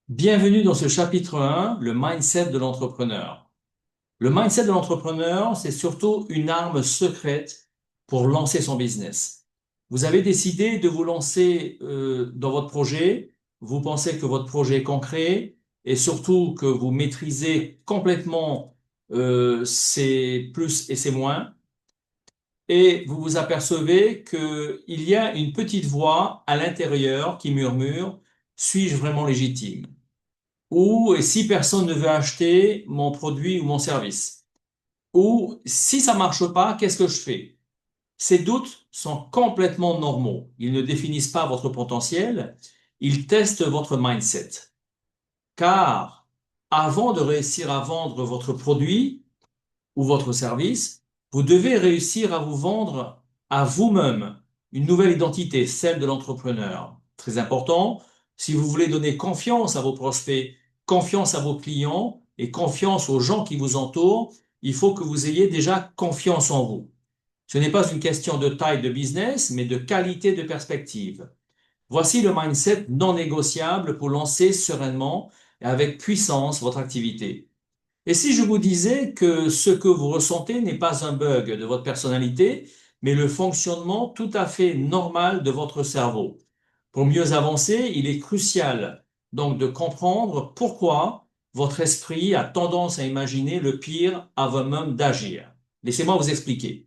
Bienvenue dans ce chapitre 1, le mindset de l'entrepreneur. Le mindset de l'entrepreneur, c'est surtout une arme secrète pour lancer son business. Vous avez décidé de vous lancer dans votre projet, vous pensez que votre projet est concret et surtout que vous maîtrisez complètement ses plus et ses moins, et vous vous apercevez qu'il y a une petite voix à l'intérieur qui murmure: suis-je vraiment légitime? Ou si personne ne veut acheter mon produit ou mon service? Ou si ça marche pas, qu'est-ce que je fais? Ces doutes sont complètement normaux. Ils ne définissent pas votre potentiel, ils testent votre mindset. Car avant de réussir à vendre votre produit ou votre service, vous devez réussir à vous vendre à vous-même une nouvelle identité, celle de l'entrepreneur. Très important, si vous voulez donner confiance à vos prospects, confiance à vos clients et confiance aux gens qui vous entourent, il faut que vous ayez déjà confiance en vous. Ce n'est pas une question de taille de business, mais de qualité de perspective. Voici le mindset non négociable pour lancer sereinement et avec puissance votre activité. Et si je vous disais que ce que vous ressentez n'est pas un bug de votre personnalité, mais le fonctionnement tout à fait normal de votre cerveau? Pour mieux avancer, il est crucial donc de comprendre pourquoi votre esprit a tendance à imaginer le pire avant même d'agir. Laissez-moi vous expliquer.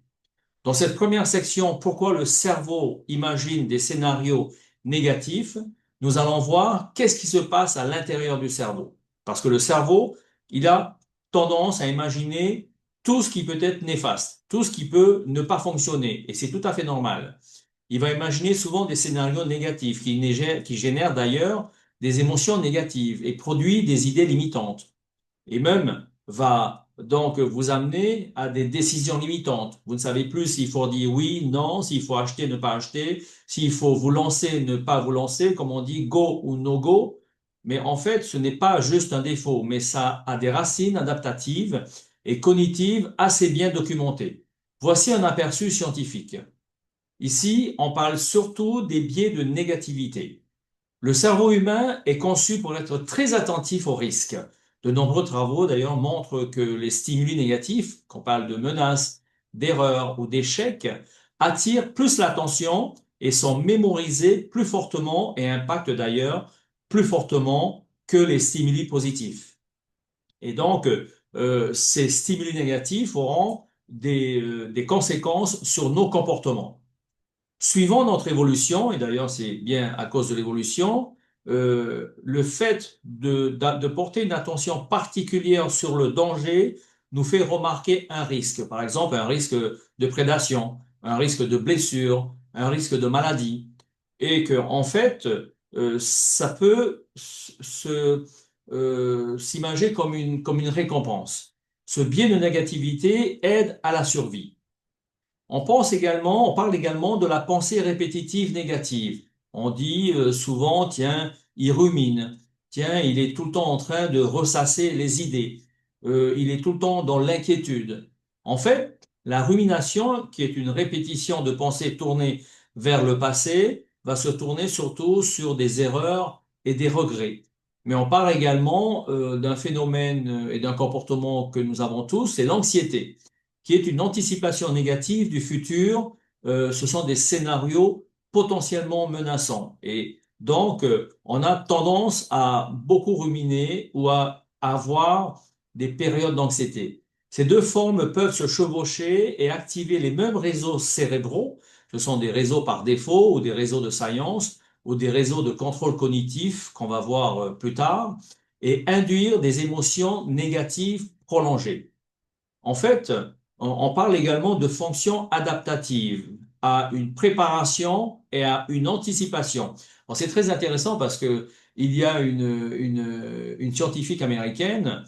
Dans cette première section, pourquoi le cerveau imagine des scénarios négatifs, nous allons voir qu'est-ce qui se passe à l'intérieur du cerveau. Parce que le cerveau, il a tendance à imaginer tout ce qui peut être néfaste, tout ce qui peut ne pas fonctionner, et c'est tout à fait normal. Il va imaginer souvent des scénarios négatifs qui génèrent d'ailleurs des émotions négatives et produit des idées limitantes, et même va donc vous amener à des décisions limitantes. Vous ne savez plus s'il faut dire oui, non, s'il faut acheter, ne pas acheter, s'il faut vous lancer, ne pas vous lancer, comme on dit go ou no go. Mais en fait, ce n'est pas juste un défaut, mais ça a des racines adaptatives et cognitives assez bien documentées. Voici un aperçu scientifique. Ici, on parle surtout des biais de négativité. Le cerveau humain est conçu pour être très attentif aux risques. De nombreux travaux d'ailleurs montrent que les stimuli négatifs, qu'on parle de menaces, d'erreurs ou d'échecs, attirent plus l'attention et sont mémorisés plus fortement et impactent d'ailleurs plus fortement que les stimuli positifs. Et donc, ces stimuli négatifs auront des conséquences sur nos comportements. Suivant notre évolution, et d'ailleurs c'est bien à cause de l'évolution, le fait de porter une attention particulière sur le danger nous fait remarquer un risque. Par exemple, un risque de prédation, un risque de blessure, un risque de maladie. Et que, en fait, ça peut s'imager comme une récompense. Ce biais de négativité aide à la survie. On parle également de la pensée répétitive négative. On dit souvent, tiens, il rumine, tiens, il est tout le temps en train de ressasser les idées, il est tout le temps dans l'inquiétude. En fait, la rumination, qui est une répétition de pensées tournées vers le passé, va se tourner surtout sur des erreurs et des regrets. Mais on parle également d'un phénomène et d'un comportement que nous avons tous, c'est l'anxiété, qui est une anticipation négative du futur. Ce sont des scénarios potentiellement menaçants. Et donc, on a tendance à beaucoup ruminer ou à avoir des périodes d'anxiété. Ces deux formes peuvent se chevaucher et activer les mêmes réseaux cérébraux. Ce sont des réseaux par défaut ou des réseaux de science ou des réseaux de contrôle cognitif qu'on va voir plus tard, et induire des émotions négatives prolongées. En fait, on parle également de fonctions adaptatives à une préparation et à une anticipation. Alors, c'est très intéressant parce que il y a une scientifique américaine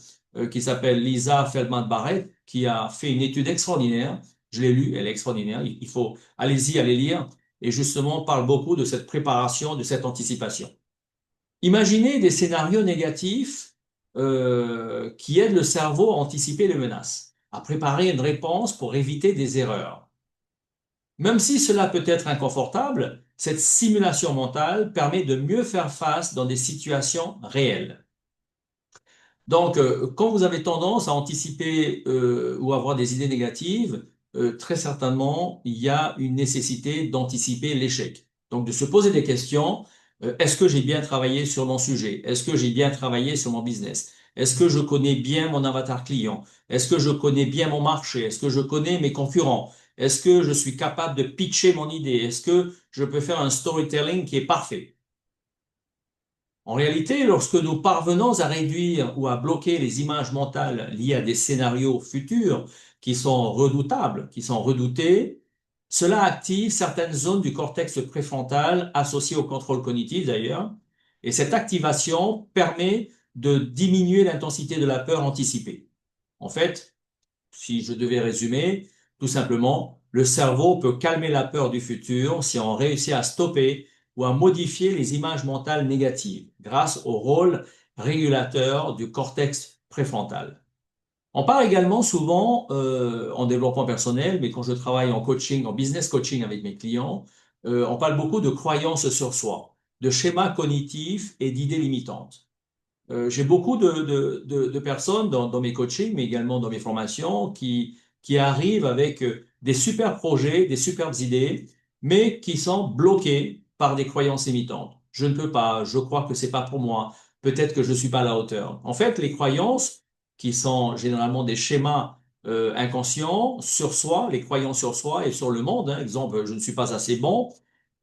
qui s'appelle Lisa Feldman Barrett qui a fait une étude extraordinaire. Je l'ai lue, elle est extraordinaire. Il faut, allez-y, allez lire. Et justement, on parle beaucoup de cette préparation, de cette anticipation. Imaginez des scénarios négatifs qui aident le cerveau à anticiper les menaces, à préparer une réponse pour éviter des erreurs. Même si cela peut être inconfortable, cette simulation mentale permet de mieux faire face dans des situations réelles. Donc, quand vous avez tendance à anticiper ou avoir des idées négatives, très certainement, il y a une nécessité d'anticiper l'échec. Donc, de se poser des questions. Est-ce que j'ai bien travaillé sur mon sujet? Est-ce que j'ai bien travaillé sur mon business? Est-ce que je connais bien mon avatar client? Est-ce que je connais bien mon marché? Est-ce que je connais mes concurrents? Est-ce que je suis capable de pitcher mon idée? Est-ce que je peux faire un storytelling qui est parfait? En réalité, lorsque nous parvenons à réduire ou à bloquer les images mentales liées à des scénarios futurs qui sont redoutables, qui sont redoutés, cela active certaines zones du cortex préfrontal associées au contrôle cognitif d'ailleurs, et cette activation permet de diminuer l'intensité de la peur anticipée. En fait, si je devais résumer, tout simplement, le cerveau peut calmer la peur du futur si on réussit à stopper ou à modifier les images mentales négatives grâce au rôle régulateur du cortex préfrontal. On parle également souvent en développement personnel, mais quand je travaille en coaching, en business coaching avec mes clients, on parle beaucoup de croyances sur soi, de schémas cognitifs et d'idées limitantes. J'ai beaucoup de personnes dans mes coachings, mais également dans mes formations, qui arrivent avec des super projets, des superbes idées, mais qui sont bloqués par des croyances limitantes. Je ne peux pas, je crois que c'est pas pour moi, peut-être que je suis pas à la hauteur. En fait, les croyances, qui sont généralement des schémas inconscients sur soi, les croyances sur soi et sur le monde, hein, exemple, je ne suis pas assez bon,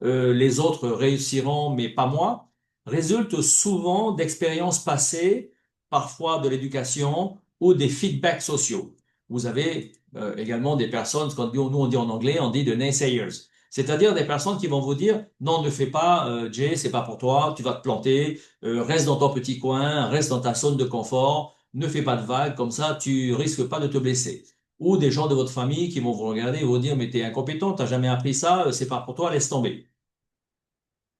les autres réussiront, mais pas moi, résultent souvent d'expériences passées, parfois de l'éducation ou des feedbacks sociaux. Vous avez également des personnes, nous on dit en anglais, on dit de naysayers, c'est-à-dire des personnes qui vont vous dire non, ne fais pas, Jay, c'est pas pour toi, tu vas te planter, reste dans ton petit coin, reste dans ta zone de confort, ne fais pas de vagues, comme ça tu risques pas de te blesser. Ou des gens de votre famille qui vont vous regarder et vous dire mais t'es incompétent, t'as jamais appris ça, c'est pas pour toi, laisse tomber.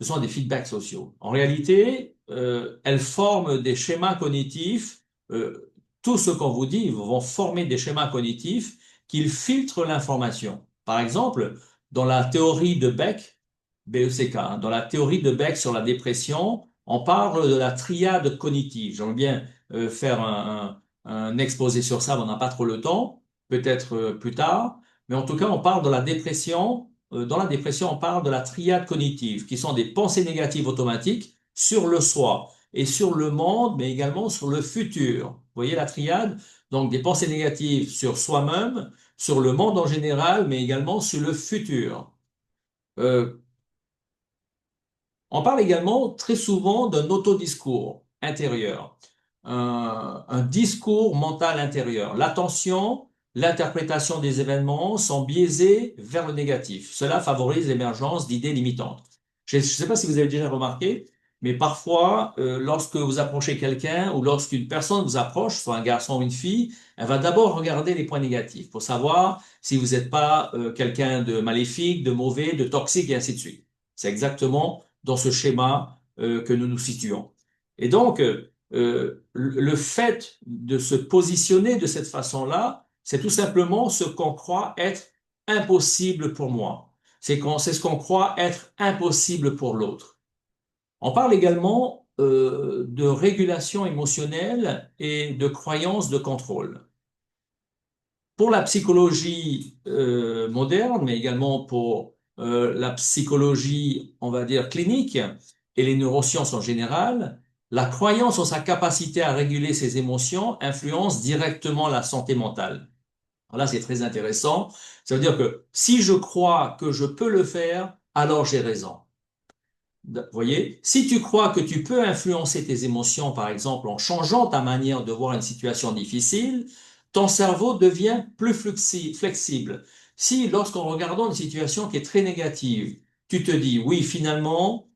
Ce sont des feedbacks sociaux. En réalité, elles forment des schémas cognitifs. Tout ce qu'on vous dit vont former des schémas cognitifs qui filtrent l'information. Par exemple, dans la théorie de Beck, BECK, hein, dans la théorie de Beck sur la dépression, on parle de la triade cognitive. J'aimerais bien faire un exposé sur ça, mais on n'a pas trop le temps, peut-être plus tard. Mais en tout cas, on parle de la dépression dans la dépression, on parle de la triade cognitive, qui sont des pensées négatives automatiques sur le soi et sur le monde, mais également sur le futur. Vous voyez la triade? Donc des pensées négatives sur soi-même, sur le monde en général, mais également sur le futur. Euh, on parle également très souvent d'un autodiscours intérieur, un discours mental intérieur. L'attention, l'interprétation des événements sont biaisés vers le négatif. Cela favorise l'émergence d'idées limitantes. Je ne sais pas si vous avez déjà remarqué, mais parfois, lorsque vous approchez quelqu'un ou lorsqu'une personne vous approche, soit un garçon ou une fille, elle va d'abord regarder les points négatifs pour savoir si vous n'êtes pas quelqu'un de maléfique, de mauvais, de toxique et ainsi de suite. C'est exactement dans ce schéma que nous nous situons. Et donc, le fait de se positionner de cette façon-là, c'est tout simplement ce qu'on croit être impossible pour moi. C'est ce qu'on croit être impossible pour l'autre. On parle également de régulation émotionnelle et de croyance de contrôle. Pour la psychologie moderne, mais également pour la psychologie, on va dire, clinique et les neurosciences en général, la croyance en sa capacité à réguler ses émotions influence directement la santé mentale. Alors là, c'est très intéressant. Ça veut dire que si je crois que je peux le faire, alors j'ai raison. Vous voyez, si tu crois que tu peux influencer tes émotions, par exemple, en changeant ta manière de voir une situation difficile, ton cerveau devient plus flexible. Si, lorsqu'en regardant une situation qui est très négative, tu te dis, oui, finalement,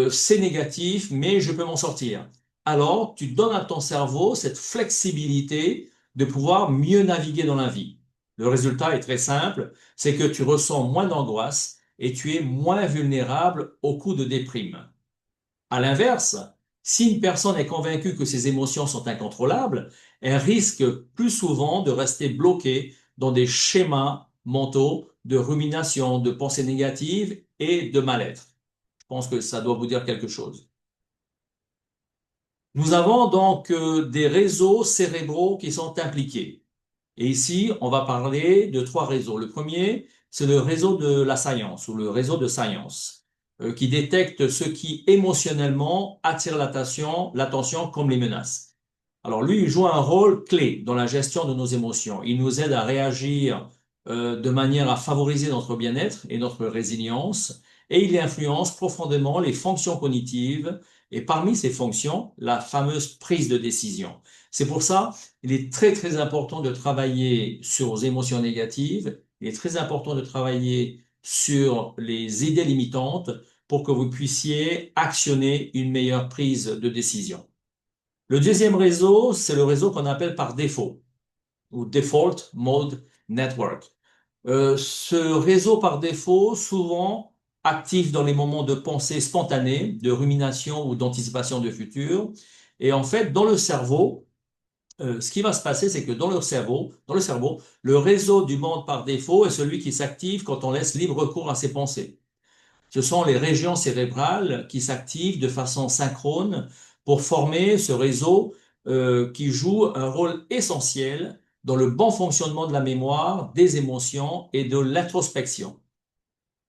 c'est négatif, mais je peux m'en sortir. Alors, tu donnes à ton cerveau cette flexibilité de pouvoir mieux naviguer dans la vie. Le résultat est très simple, c'est que tu ressens moins d'angoisse et tu es moins vulnérable aux coups de déprime. À l'inverse, si une personne est convaincue que ses émotions sont incontrôlables, elle risque plus souvent de rester bloquée dans des schémas mentaux de rumination, de pensées négatives et de mal-être. Je pense que ça doit vous dire quelque chose. Nous avons donc des réseaux cérébraux qui sont impliqués. Et ici, on va parler de trois réseaux. Le premier, c'est le réseau de la science ou le réseau de science, qui détecte ce qui émotionnellement attire l'attention comme les menaces. Alors lui, il joue un rôle clé dans la gestion de nos émotions. Il nous aide à réagir de manière à favoriser notre bien-être et notre résilience, et il influence profondément les fonctions cognitives, et parmi ces fonctions, la fameuse prise de décision. C'est pour ça, il est très très important de travailler sur les émotions négatives, il est très important de travailler sur les idées limitantes pour que vous puissiez actionner une meilleure prise de décision. Le deuxième réseau, c'est le réseau qu'on appelle par défaut ou Default Mode Network. Ce réseau par défaut, souvent actif dans les moments de pensée spontanée, de rumination ou d'anticipation du futur. Et en fait, dans le cerveau, ce qui va se passer, c'est que dans le cerveau, le réseau du monde par défaut est celui qui s'active quand on laisse libre cours à ses pensées. Ce sont les régions cérébrales qui s'activent de façon synchrone pour former ce réseau qui joue un rôle essentiel dans le bon fonctionnement de la mémoire, des émotions et de l'introspection.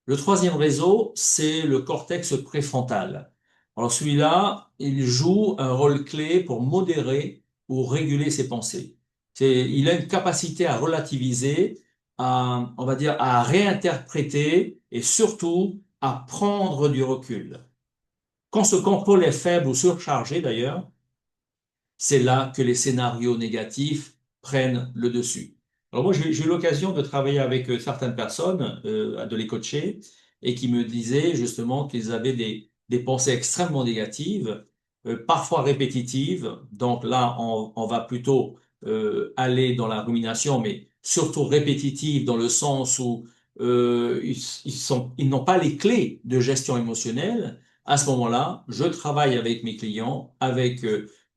Le troisième réseau, c'est le cortex préfrontal. Alors celui-là, il joue un rôle clé pour modérer ou réguler ses pensées. Il a une capacité à relativiser, on va dire, à réinterpréter et surtout à prendre du recul. Quand ce contrôle est faible ou surchargé d'ailleurs, c'est là que les scénarios négatifs prennent le dessus. Alors moi, j'ai eu l'occasion de travailler avec certaines personnes, de les coacher, et qui me disaient justement qu'ils avaient des pensées extrêmement négatives, parfois répétitives. Donc là, on va plutôt aller dans la rumination, mais surtout répétitive dans le sens où ils n'ont pas les clés de gestion émotionnelle. À ce moment-là, je travaille avec mes clients, avec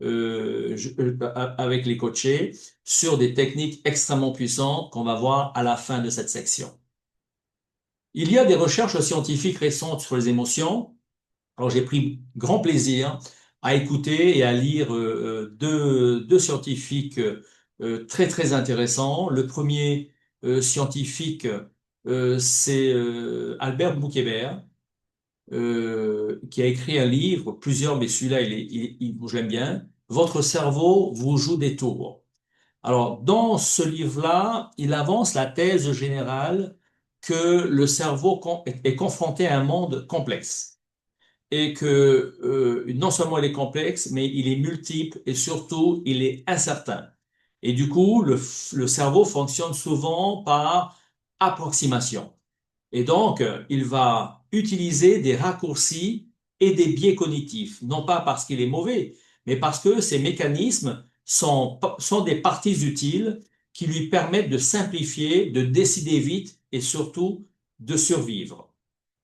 les coachés sur des techniques extrêmement puissantes qu'on va voir à la fin de cette section. Il y a des recherches scientifiques récentes sur les émotions. Alors j'ai pris grand plaisir à écouter et à lire deux scientifiques très très intéressants. Le premier scientifique, c'est Albert Boukébert, qui a écrit un livre, plusieurs, mais celui-là, je l'aime bien. Votre cerveau vous joue des tours. Alors, dans ce livre-là, il avance la thèse générale que le cerveau est confronté à un monde complexe et que non seulement il est complexe, mais il est multiple et surtout il est incertain. Et du coup, le cerveau fonctionne souvent par approximation. Et donc, il va utiliser des raccourcis et des biais cognitifs, non pas parce qu'il est mauvais, mais parce que ces mécanismes sont des parties utiles qui lui permettent de simplifier, de décider vite et surtout de survivre.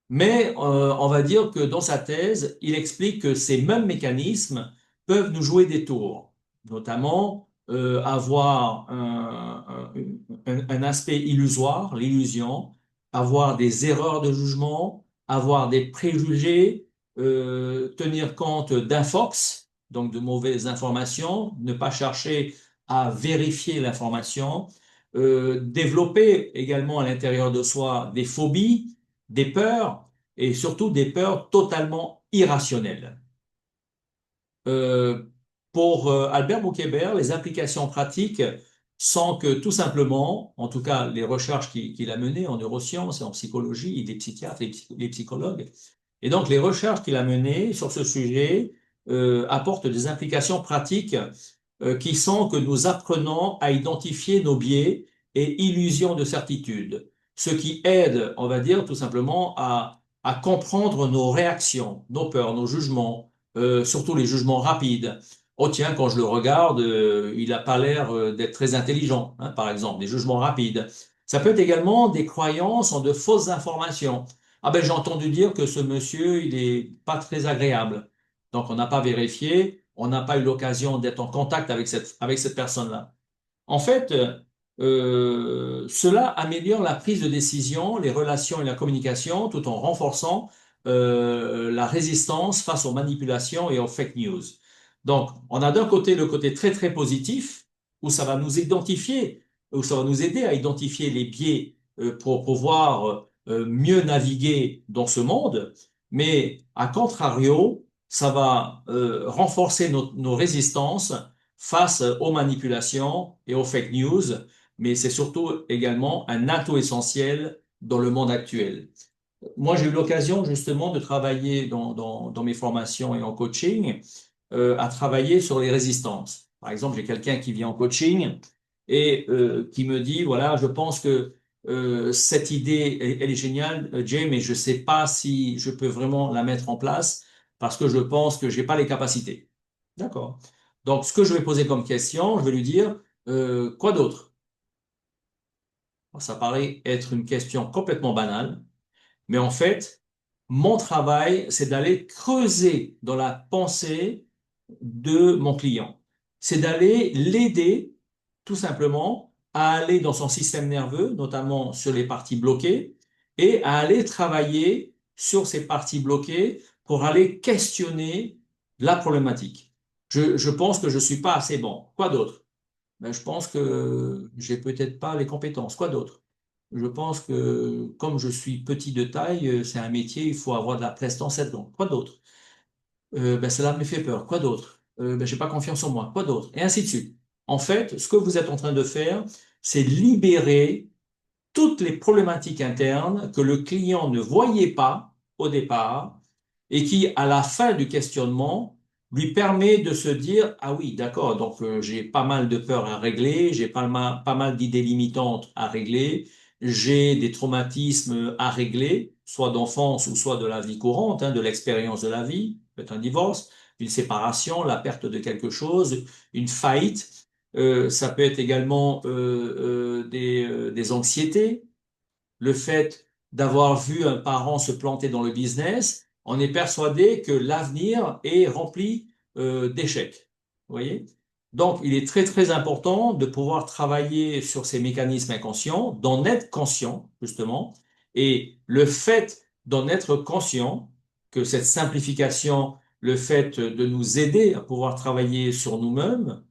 Mais on va dire que dans sa thèse, il explique que ces mêmes mécanismes peuvent nous jouer des tours, notamment avoir un aspect illusoire, l'illusion, avoir des erreurs de jugement, avoir des préjugés, tenir compte d'infox, donc de mauvaises informations, ne pas chercher à vérifier l'information, développer également à l'intérieur de soi des phobies, des peurs et surtout des peurs totalement irrationnelles. Euh, pour Albert Boukébert, les implications pratiques sont que tout simplement, en tout cas les recherches qu'il a menées en neurosciences et en psychologie, les psychiatres, les psychologues, et donc les recherches qu'il a menées sur ce sujet apportent des implications pratiques qui sont que nous apprenons à identifier nos biais et illusions de certitude, ce qui aide, on va dire, tout simplement à comprendre nos réactions, nos peurs, nos jugements, surtout les jugements rapides. Oh tiens, quand je le regarde, il n'a pas l'air d'être très intelligent, hein, par exemple, des jugements rapides. Ça peut être également des croyances en de fausses informations. Ah ben j'ai entendu dire que ce monsieur, il est pas très agréable. Donc on n'a pas vérifié, on n'a pas eu l'occasion d'être en contact avec cette personne-là. En fait, cela améliore la prise de décision, les relations et la communication, tout en renforçant la résistance face aux manipulations et aux fake news. Donc, on a d'un côté le côté très très positif, où ça va nous identifier, où ça va nous aider à identifier les biais pour pouvoir mieux naviguer dans ce monde, mais à contrario, ça va renforcer nos résistances face aux manipulations et aux fake news, mais c'est surtout également un atout essentiel dans le monde actuel. Moi, j'ai eu l'occasion justement de travailler dans mes formations et en coaching, à travailler sur les résistances. Par exemple, j'ai quelqu'un qui vient en coaching et qui me dit, voilà, je pense que cette idée, elle est géniale, Jay, mais je ne sais pas si je peux vraiment la mettre en place parce que je pense que j'ai pas les capacités. D'accord. Donc, ce que je vais poser comme question, je vais lui dire, quoi d'autre? Ça paraît être une question complètement banale, mais en fait, mon travail, c'est d'aller creuser dans la pensée de mon client. C'est d'aller l'aider, tout simplement, à aller dans son système nerveux, notamment sur les parties bloquées, et à aller travailler sur ces parties bloquées pour aller questionner la problématique. Je pense que je suis pas assez bon. Quoi d'autre? Ben, je pense que j'ai peut-être pas les compétences. Quoi d'autre? Je pense que comme je suis petit de taille, c'est un métier, il faut avoir de la prestance là-dedans. Quoi d'autre? Ben, cela me fait peur. Quoi d'autre? Ben, j'ai pas confiance en moi. Quoi d'autre? Et ainsi de suite. En fait, ce que vous êtes en train de faire, c'est libérer toutes les problématiques internes que le client ne voyait pas au départ et qui, à la fin du questionnement, lui permet de se dire, ah oui, d'accord, donc j'ai pas mal de peurs à régler, j'ai pas mal d'idées limitantes à régler, j'ai des traumatismes à régler, soit d'enfance ou soit de la vie courante, hein, de l'expérience de la vie, peut-être un divorce, une séparation, la perte de quelque chose, une faillite. Ça peut être également des anxiétés, le fait d'avoir vu un parent se planter dans le business, on est persuadé que l'avenir est rempli d'échecs. Vous voyez? Donc, il est très, très important de pouvoir travailler sur ces mécanismes inconscients, d'en être conscient, justement, et le fait d'en être conscient, que cette simplification, le fait de nous aider à pouvoir travailler sur nous-mêmes,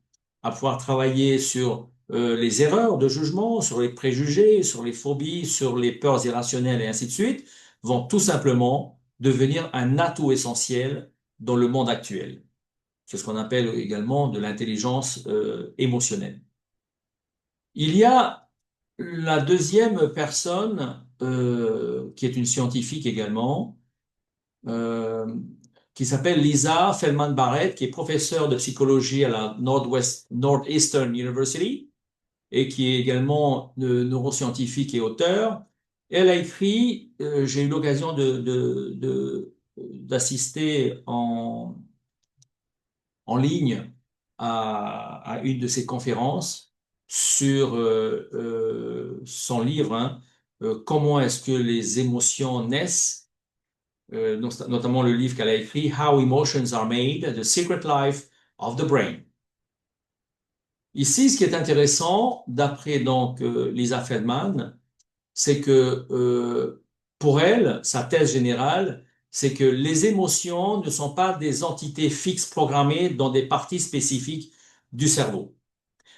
à pouvoir travailler sur les erreurs de jugement, sur les préjugés, sur les phobies, sur les peurs irrationnelles et ainsi de suite, vont tout simplement devenir un atout essentiel dans le monde actuel. C'est ce qu'on appelle également de l'intelligence émotionnelle. Il y a la deuxième personne qui est une scientifique également, euh, qui s'appelle Lisa Feldman Barrett, qui est professeure de psychologie à la Northeastern University et qui est également neuroscientifique et auteur. Elle a écrit, j'ai eu l'occasion d'assister en ligne à une de ses conférences sur son livre, hein, Comment est-ce que les émotions naissent, notamment le livre qu'elle a écrit, How Emotions Are Made, The Secret Life of the Brain. Ici, ce qui est intéressant, d'après donc Lisa Feldman, c'est que pour elle, sa thèse générale, c'est que les émotions ne sont pas des entités fixes programmées dans des parties spécifiques du cerveau.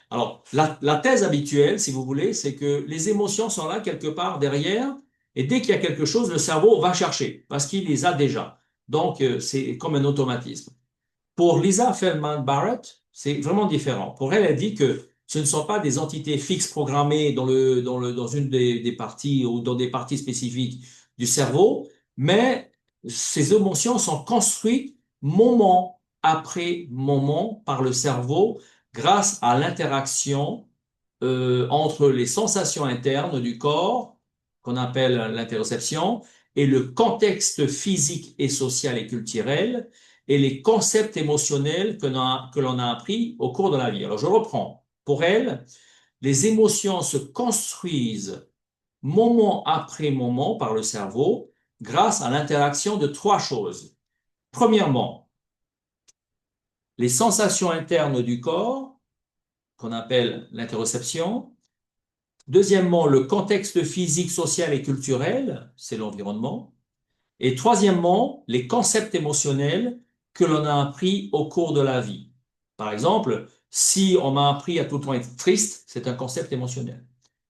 Alors, la thèse habituelle, si vous voulez, c'est que les émotions sont là quelque part derrière, et dès qu'il y a quelque chose, le cerveau va chercher, parce qu'il les a déjà. Donc, c'est comme un automatisme. Pour Lisa Feldman Barrett, c'est vraiment différent. Pour elle, elle dit que ce ne sont pas des entités fixes programmées dans une des parties ou dans des parties spécifiques du cerveau, mais ces émotions sont construites moment après moment par le cerveau grâce à l'interaction entre les sensations internes du corps, qu'on appelle l'interoception, et le contexte physique et social et culturel, et les concepts émotionnels que l'on a appris au cours de la vie. Alors je reprends. Pour elle, les émotions se construisent moment après moment par le cerveau grâce à l'interaction de trois choses. Premièrement, les sensations internes du corps, qu'on appelle l'interoception. Deuxièmement, le contexte physique, social et culturel, c'est l'environnement. Et troisièmement, les concepts émotionnels que l'on a appris au cours de la vie. Par exemple, si on m'a appris à tout le temps être triste, c'est un concept émotionnel.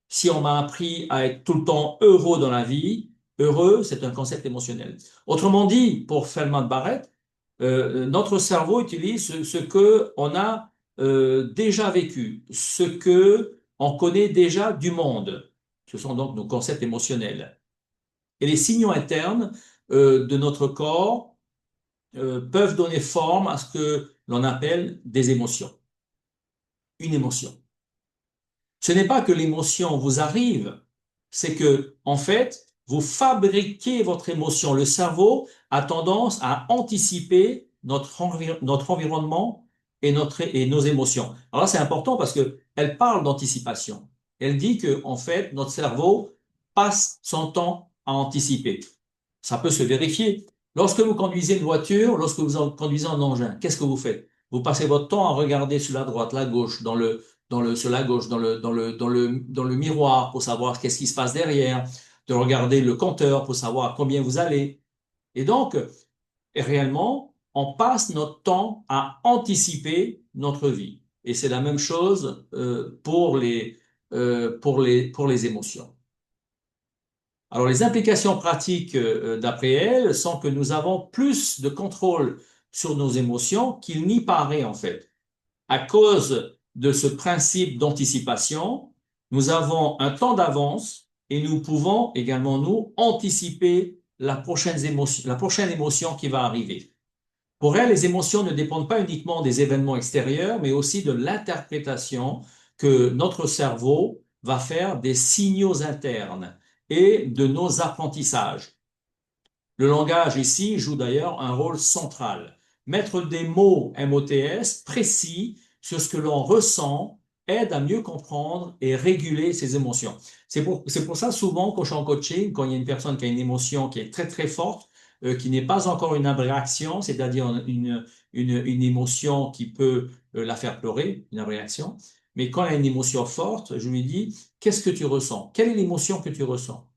Si on m'a appris à être tout le temps heureux dans la vie, heureux, c'est un concept émotionnel. Autrement dit, pour Feldman Barrett, notre cerveau utilise ce que on a déjà vécu, ce que on connaît déjà du monde. Ce sont donc nos concepts émotionnels. Et les signaux internes de notre corps peuvent donner forme à ce que l'on appelle des émotions. Une émotion. Ce n'est pas que l'émotion vous arrive, c'est que, en fait, vous fabriquez votre émotion. Le cerveau a tendance à anticiper notre environnement et nos émotions. Alors là, c'est important parce que elle parle d'anticipation. Elle dit que, en fait, notre cerveau passe son temps à anticiper. Ça peut se vérifier. Lorsque vous conduisez une voiture, lorsque vous conduisez un engin, qu'est-ce que vous faites? Vous passez votre temps à regarder sur la droite, la gauche, sur la gauche, dans le miroir pour savoir qu'est-ce qui se passe derrière, de regarder le compteur pour savoir combien vous allez. Et donc, réellement, on passe notre temps à anticiper notre vie. Et c'est la même chose pour les émotions. Alors, les implications pratiques, d'après elle, sont que nous avons plus de contrôle sur nos émotions qu'il n'y paraît en fait. À cause de ce principe d'anticipation, nous avons un temps d'avance et nous pouvons également, nous, anticiper la prochaine émotion qui va arriver. Pour elle, les émotions ne dépendent pas uniquement des événements extérieurs, mais aussi de l'interprétation que notre cerveau va faire des signaux internes et de nos apprentissages. Le langage ici joue d'ailleurs un rôle central. Mettre des mots MOTS précis sur ce que l'on ressent aide à mieux comprendre et réguler ses émotions. C'est pour ça souvent quand je suis en coaching, quand il y a une personne qui a une émotion qui est très très forte, qui n'est pas encore une abréaction, c'est-à-dire une émotion qui peut la faire pleurer, une abréaction, mais quand elle a une émotion forte, je lui dis, qu'est-ce que tu ressens? Quelle est l'émotion que tu ressens?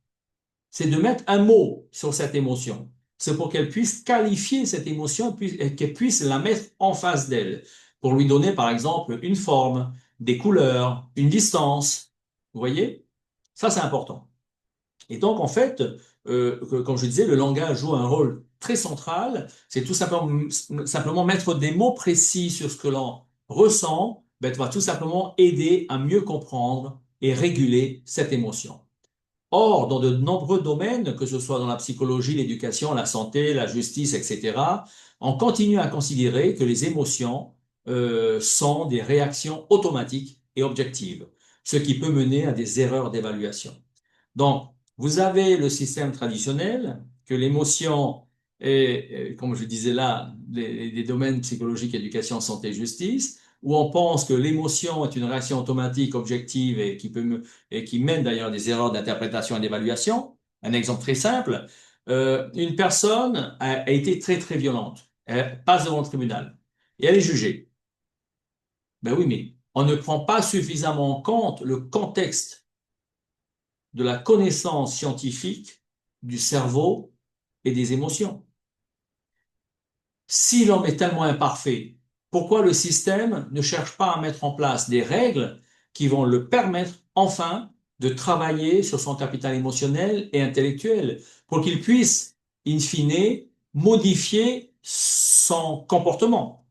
C'est de mettre un mot sur cette émotion. C'est pour qu'elle puisse qualifier cette émotion et qu'elle puisse la mettre en face d'elle, pour lui donner par exemple une forme, des couleurs, une distance. Vous voyez? Ça, c'est important. Et donc, en fait, comme je disais, le langage joue un rôle très central. C'est tout simplement mettre des mots précis sur ce que l'on ressent, ben, va tout simplement aider à mieux comprendre et réguler cette émotion. Or, dans de nombreux domaines, que ce soit dans la psychologie, l'éducation, la santé, la justice, etc., on continue à considérer que les émotions sont des réactions automatiques et objectives, ce qui peut mener à des erreurs d'évaluation. Donc, vous avez le système traditionnel, que l'émotion est, comme je disais là, les domaines psychologiques, éducation, santé, justice, où on pense que l'émotion est une réaction automatique, objective et qui mène d'ailleurs à des erreurs d'interprétation et d'évaluation. Un exemple très simple, une personne a été très très violente, elle passe devant le tribunal et elle est jugée. Ben oui, mais on ne prend pas suffisamment en compte le contexte de la connaissance scientifique du cerveau et des émotions. Si l'homme est tellement imparfait, pourquoi le système ne cherche pas à mettre en place des règles qui vont le permettre enfin de travailler sur son capital émotionnel et intellectuel pour qu'il puisse, in fine, modifier son comportement?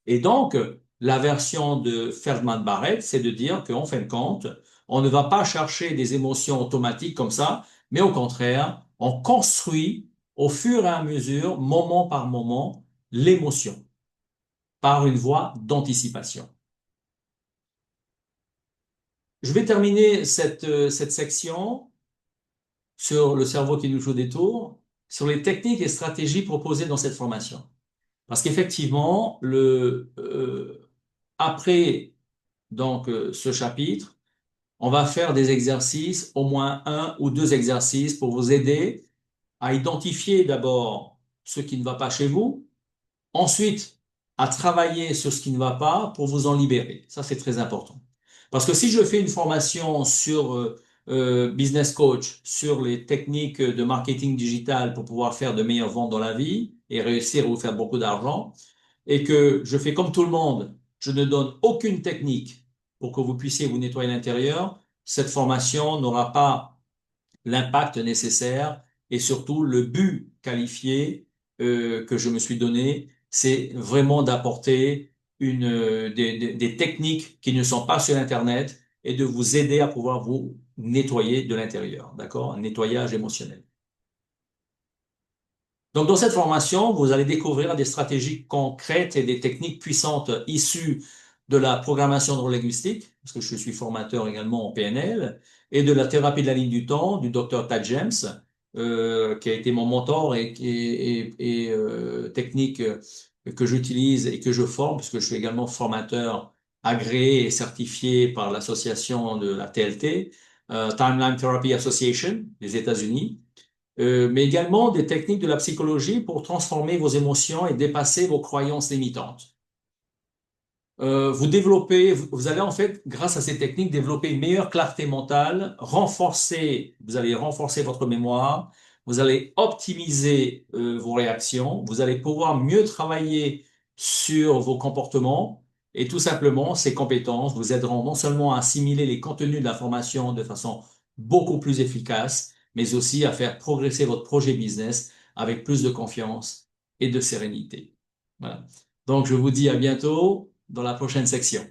Et donc, la version de Feldman-Barrett, c'est de dire qu'en fin de compte, on ne va pas chercher des émotions automatiques comme ça, mais au contraire, on construit au fur et à mesure, moment par moment, l'émotion par une voie d'anticipation. Je vais terminer cette section sur le cerveau qui nous joue des tours, sur les techniques et stratégies proposées dans cette formation. Parce qu'effectivement, après ce chapitre, on va faire des exercices, au moins un ou deux exercices pour vous aider à identifier d'abord ce qui ne va pas chez vous, ensuite à travailler sur ce qui ne va pas pour vous en libérer. Ça, c'est très important. Parce que si je fais une formation sur business coach, sur les techniques de marketing digital pour pouvoir faire de meilleures ventes dans la vie et réussir à vous faire beaucoup d'argent, et que je fais comme tout le monde, je ne donne aucune technique pour que vous puissiez vous nettoyer l'intérieur, cette formation n'aura pas l'impact nécessaire et surtout le but qualifié que je me suis donné, c'est vraiment d'apporter des techniques qui ne sont pas sur Internet et de vous aider à pouvoir vous nettoyer de l'intérieur, d'accord? Un nettoyage émotionnel. Donc, dans cette formation, vous allez découvrir des stratégies concrètes et des techniques puissantes issues de la programmation neurolinguistique, parce que je suis formateur également en PNL, et de la thérapie de la ligne du temps du docteur Tad James, qui a été mon mentor et technique que j'utilise et que je forme, puisque je suis également formateur agréé et certifié par l'association de la TLT, Timeline Therapy Association des États-Unis, mais également des techniques de la psychologie pour transformer vos émotions et dépasser vos croyances limitantes. Vous développez, vous allez en fait, grâce à ces techniques, développer une meilleure clarté mentale, vous allez renforcer votre mémoire, vous allez optimiser vos réactions, vous allez pouvoir mieux travailler sur vos comportements et tout simplement, ces compétences vous aideront non seulement à assimiler les contenus de l'information de façon beaucoup plus efficace, mais aussi à faire progresser votre projet business avec plus de confiance et de sérénité. Voilà. Donc, je vous dis à bientôt dans la prochaine section.